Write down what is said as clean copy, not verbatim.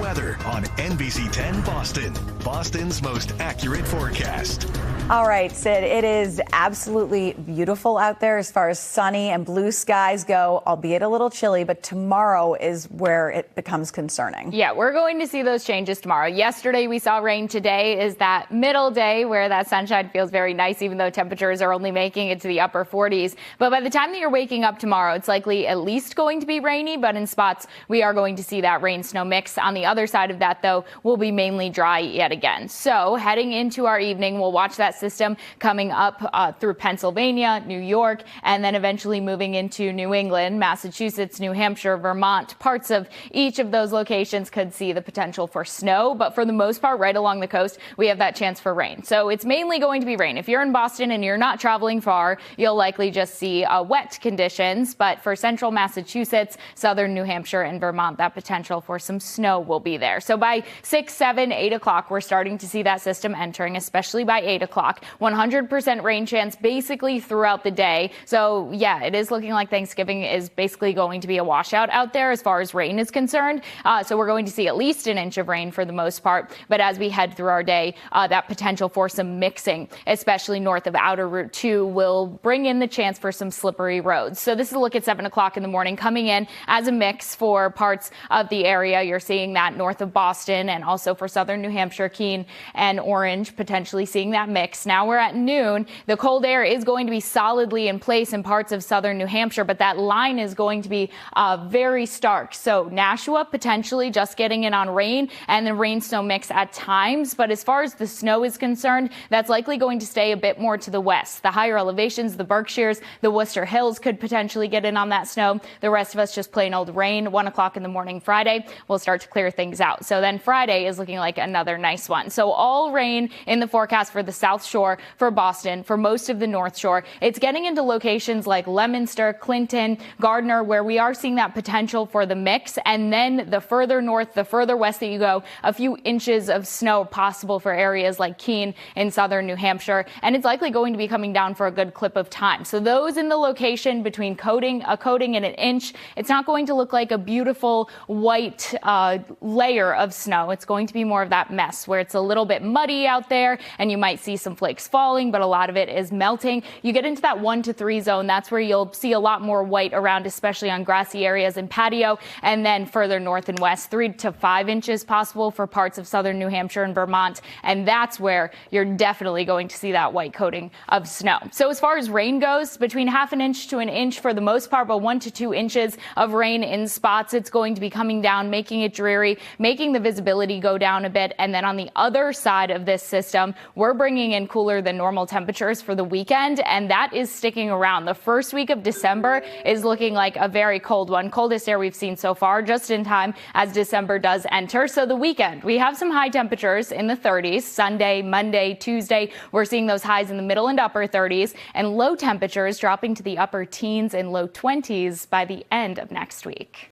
weather on NBC10 Boston, Boston's most accurate forecast. All right, Sid, it is absolutely beautiful out there as far as sunny and blue skies go, albeit a little chilly, but tomorrow is where it becomes concerning. Yeah, we're going to see those changes tomorrow. Yesterday we saw rain. Today is that middle day where that sunshine feels very nice, even though temperatures are only making it to the upper 40s. But by the time that you're waking up tomorrow, it's likely at least going to be rainy, but in spots we are going to see that rain-snow mix. On the other side of that, though, will be mainly dry yet again. So heading into our evening, we'll watch that system coming up through Pennsylvania, New York, and then eventually moving into New England, Massachusetts, New Hampshire, Vermont. Parts of each of those locations could see the potential for snow, but for the most part, right along the coast, we have that chance for rain. So it's mainly going to be rain. If you're in Boston and you're not traveling far, you'll likely just see wet conditions. But for central Massachusetts, southern New Hampshire, and Vermont, that potential for some snow will be there. So by 6, 7, 8 o'clock, we're starting to see that system entering, especially by 8 o'clock. 100% rain chance basically throughout the day. So yeah, it is looking like Thanksgiving is basically going to be a washout out there as far as rain is concerned. So we're going to see at least an inch of rain for the most part. But as we head through our day, that potential for some mixing, especially north of Outer Route 2, will bring in the chance for some slippery roads. So this is a look at 7 o'clock in the morning coming in as a mix for parts of the area. You're seeing that north of Boston and also for southern New Hampshire, Keene and Orange, potentially seeing that mix. Now we're at noon. The cold air is going to be solidly in place in parts of southern New Hampshire, but that line is going to be very stark. So Nashua potentially just getting in on rain and the rain snow mix at times. But as far as the snow is concerned, that's likely going to stay a bit more to the west. The higher elevations, the Berkshires, the Worcester Hills could potentially get in on that snow. The rest of us just plain old rain. 1 o'clock in the morning Friday, we'll start to clear things out. So then Friday is looking like another nice one. So all rain in the forecast for the South Shore, for Boston, for most of the North Shore. It's getting into locations like Leominster, Clinton, Gardner, where we are seeing that potential for the mix. And then the further north, the further west that you go, a few inches of snow possible for areas like Keene in southern New Hampshire. And it's likely going to be coming down for a good clip of time. So those in the location between a coating and an inch, it's not going to look like a beautiful white layer of snow. It's going to be more of that mess where it's a little bit muddy out there and you might see some flakes falling, but a lot of it is melting. You get into that 1 to 3 zone. That's where you'll see a lot more white around, especially on grassy areas and patio. And then further north and west, 3 to 5 inches possible for parts of southern New Hampshire and Vermont. And that's where you're definitely going to see that white coating of snow. So as far as rain goes, between half an inch to an inch for the most part, but 1 to 2 inches of rain in spots. It's going to be coming down, making it dreary, making the visibility go down a bit. And then on the other side of this system, we're bringing in cooler than normal temperatures for the weekend, and that is sticking around. The first week of December is looking like a very cold one, coldest air we've seen so far, just in time as December does enter. So the weekend, we have some high temperatures in the 30s. Sunday, Monday, Tuesday, we're seeing those highs in the middle and upper 30s, and low temperatures dropping to the upper teens and low 20s by the end of next week.